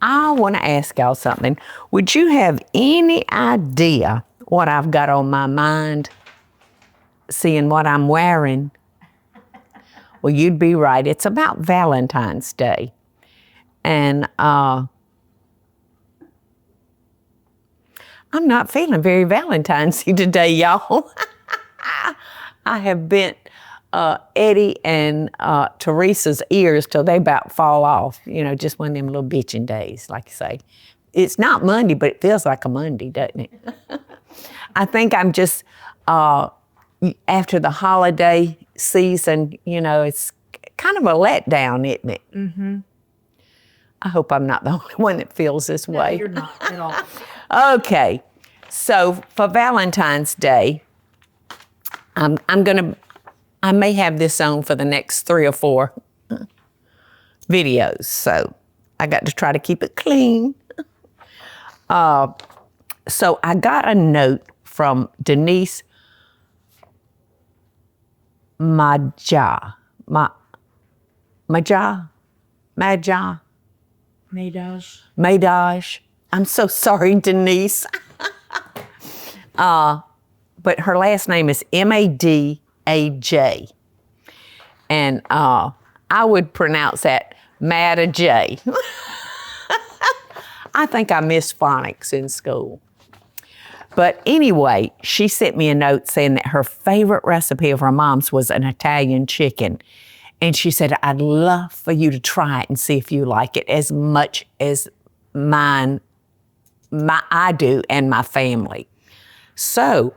I want to ask y'all something. Would you have any idea what I've got on my mind, seeing what I'm wearing? Well, you'd be right. It's about Valentine's Day. And I'm not feeling very Valentine's-y today, y'all. I have bent Eddie and Teresa's ears till they about fall off. You know, just one of them little bitching days, like you say. It's not Monday, but it feels like a Monday, doesn't it? I think I'm just, after the holiday season, you know, it's kind of a letdown, isn't it? Mm-hmm. I hope I'm not the only one that feels this way. No, you're not at all. Okay, so for Valentine's Day, I may have this on for the next 3 or 4 videos, so I got to try to keep it clean. So I got a note from Denise Madja. Maydaj. I'm so sorry, Denise. But her last name is Madaj. And I would pronounce that Madaj. I think I missed phonics in school. But anyway, she sent me a note saying that her favorite recipe of her mom's was an Italian chicken. And she said, I'd love for you to try it and see if you like it as much as I do and my family. So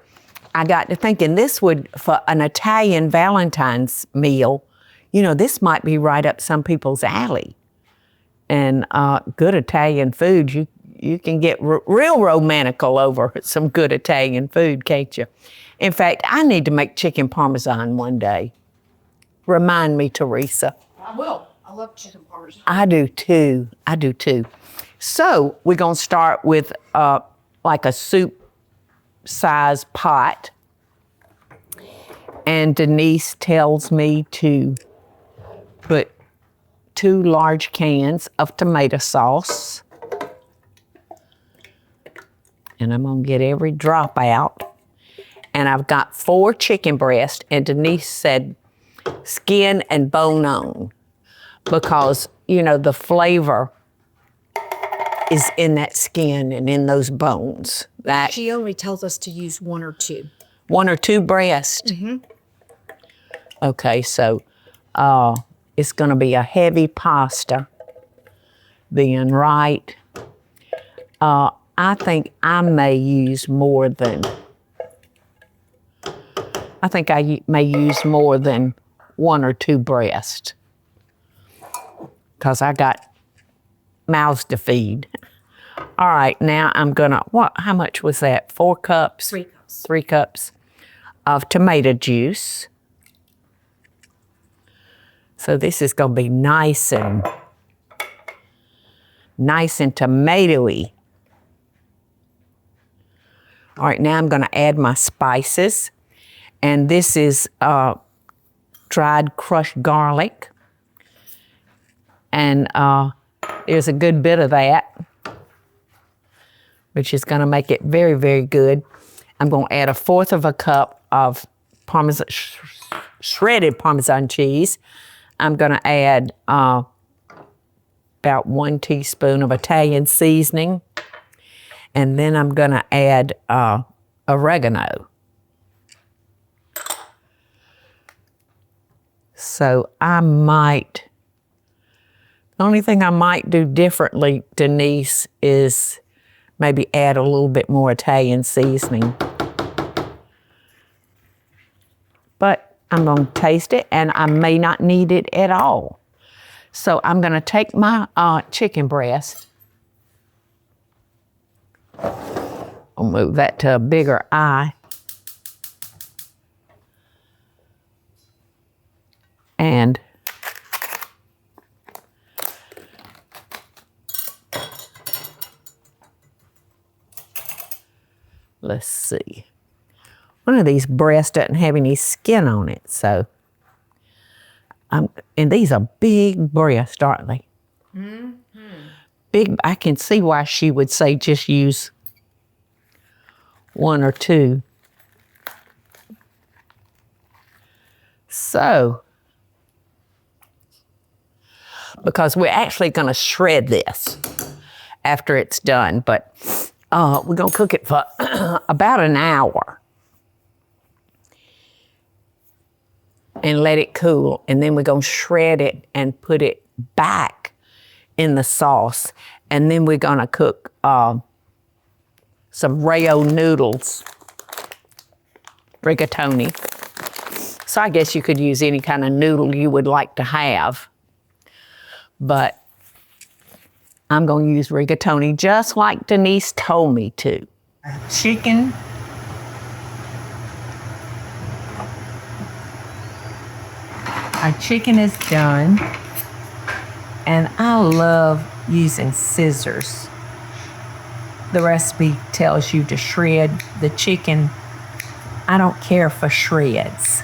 I got to thinking this would, for an Italian Valentine's meal, you know, this might be right up some people's alley. And good Italian food, you can get real romantical over some good Italian food, can't you? In fact, I need to make chicken parmesan one day. Remind me, Teresa. I will. I love chicken parmesan. I do too. So we're going to start with like a soup-size pot. And Denise tells me to put 2 large cans of tomato sauce. And I'm going to get every drop out. And I've got 4 chicken breasts, and Denise said skin and bone on, because, you know, the flavor is in that skin and in those bones. She only tells us to use 1 or 2. 1 or 2 breasts? Mm-hmm. Okay, so it's going to be a heavy pasta, being right. I think I may use more than 1 or 2 breasts, because I got mouths to feed. All right, now I'm gonna, how much was that? 4 cups? 3 cups. 3 cups of tomato juice. So this is gonna be nice and tomatoey. All right, now I'm gonna add my spices. And this is dried crushed garlic. And there's a good bit of that, which is gonna make it very, very good. I'm gonna add 1/4 of a cup of shredded Parmesan cheese. I'm gonna add about 1 teaspoon of Italian seasoning. And then I'm gonna add oregano. So the only thing I might do differently, Denise, is maybe add a little bit more Italian seasoning. But I'm going to taste it, and I may not need it at all. So I'm going to take my chicken breast. I'll move that to a bigger eye. And let's see. One of these breasts doesn't have any skin on it, so and these are big breasts, aren't they? Mm-hmm. big. I can see why she would say just use 1 or 2. So, because we're actually going to shred this after it's done, but we're going to cook it for about an hour and let it cool. And then we're going to shred it and put it back in the sauce. And then we're going to cook some Rayo noodles, rigatoni. So I guess you could use any kind of noodle you would like to have. But I'm going to use rigatoni just like Denise told me to. Chicken. Our chicken is done. And I love using scissors. The recipe tells you to shred the chicken. I don't care for shreds,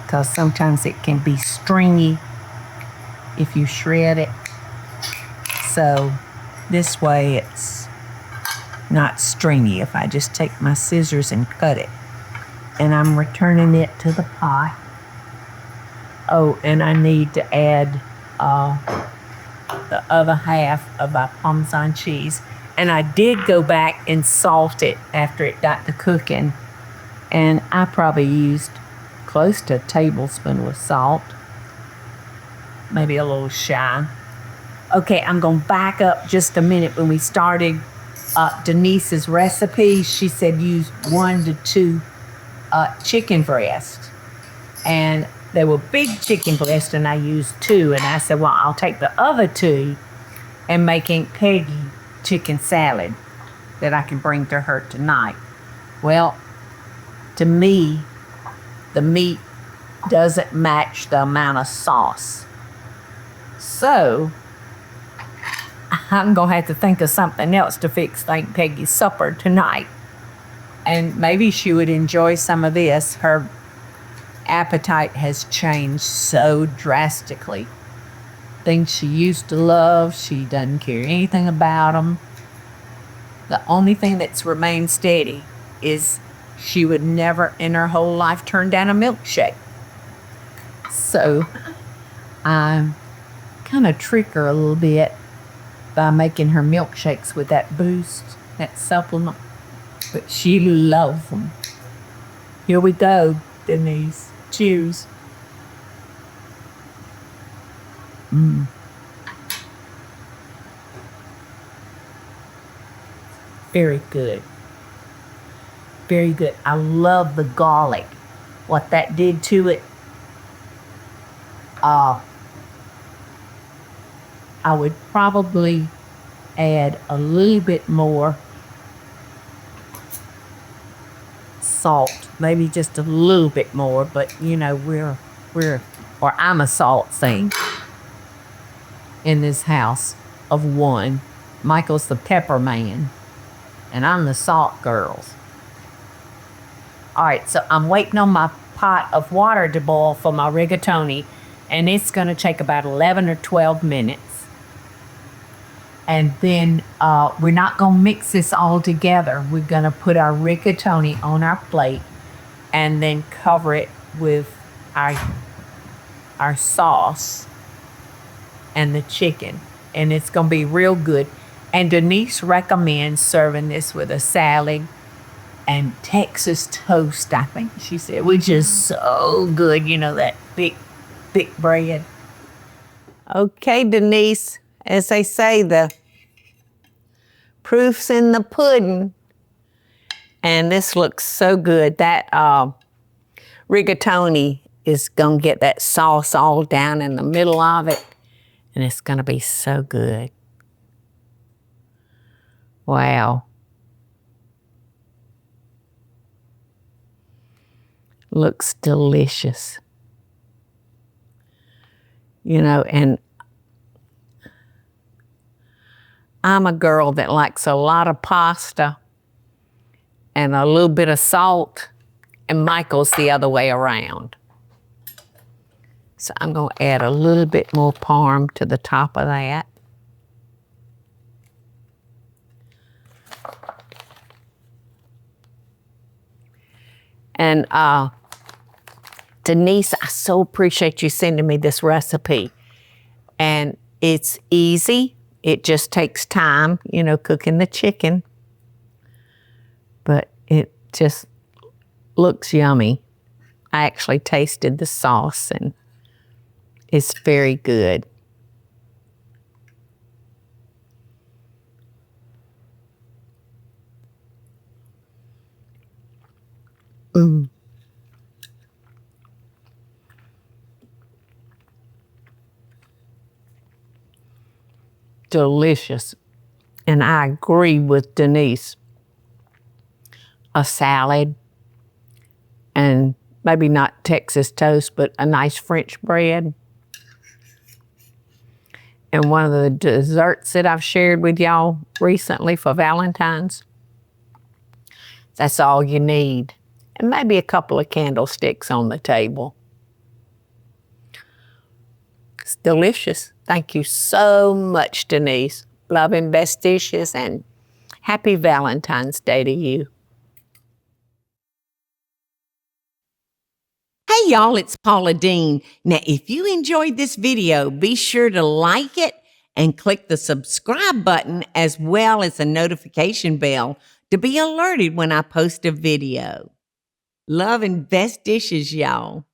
because sometimes it can be stringy if you shred it. So this way it's not stringy if I just take my scissors and cut it. And I'm returning it to the pot. Oh, and I need to add the other half of our Parmesan cheese. And I did go back and salt it after it got to cooking. And I probably used close to a tablespoon of salt. Maybe a little shy. Okay, I'm going to back up just a minute. When we started Denise's recipe, she said use 1 to 2 chicken breasts. And they were big chicken breasts, and I used 2. And I said, well, I'll take the other 2 and make Aunt Peggy chicken salad that I can bring to her tonight. Well, to me, the meat doesn't match the amount of sauce. So I'm going to have to think of something else to fix Aunt Peggy's supper tonight. And maybe she would enjoy some of this. Her appetite has changed so drastically. Things she used to love, she doesn't care anything about them. The only thing that's remained steady is she would never in her whole life turn down a milkshake. So I kind of trick her a little bit by making her milkshakes with that boost, that supplement. But she loves them. Here we go, Denise. Cheers. Very good. Very good. I love the garlic. What that did to it. I would probably add a little bit more salt, maybe just a little bit more, but you know, I'm a salt thing in this house of 1. Michael's the pepper man, and I'm the salt girls. All right, so I'm waiting on my pot of water to boil for my rigatoni, and it's going to take about 11 or 12 minutes. And then we're not going to mix this all together. We're going to put our rigatoni on our plate and then cover it with our sauce and the chicken. And it's going to be real good. And Denise recommends serving this with a salad and Texas toast, I think she said, which is so good. You know, that thick bread. Okay, Denise, as they say, the proof's in the pudding. And this looks so good. That rigatoni is going to get that sauce all down in the middle of it. And it's going to be so good. Wow. Looks delicious. You know, and I'm a girl that likes a lot of pasta and a little bit of salt, and Michael's the other way around. So I'm going to add a little bit more parm to the top of that. And Denise, I so appreciate you sending me this recipe. And it's easy. It just takes time, you know, cooking the chicken. But it just looks yummy. I actually tasted the sauce and it's very good. Delicious. And I agree with Denise. A salad and maybe not Texas toast, but a nice French bread. And one of the desserts that I've shared with y'all recently for Valentine's. That's all you need. And maybe a couple of candlesticks on the table. It's delicious. Thank you so much, Denise. Love and best dishes, and happy Valentine's Day to you. Hey y'all, it's Paula Deen. Now, if you enjoyed this video, be sure to like it and click the subscribe button as well as the notification bell to be alerted when I post a video. Love and best dishes, y'all.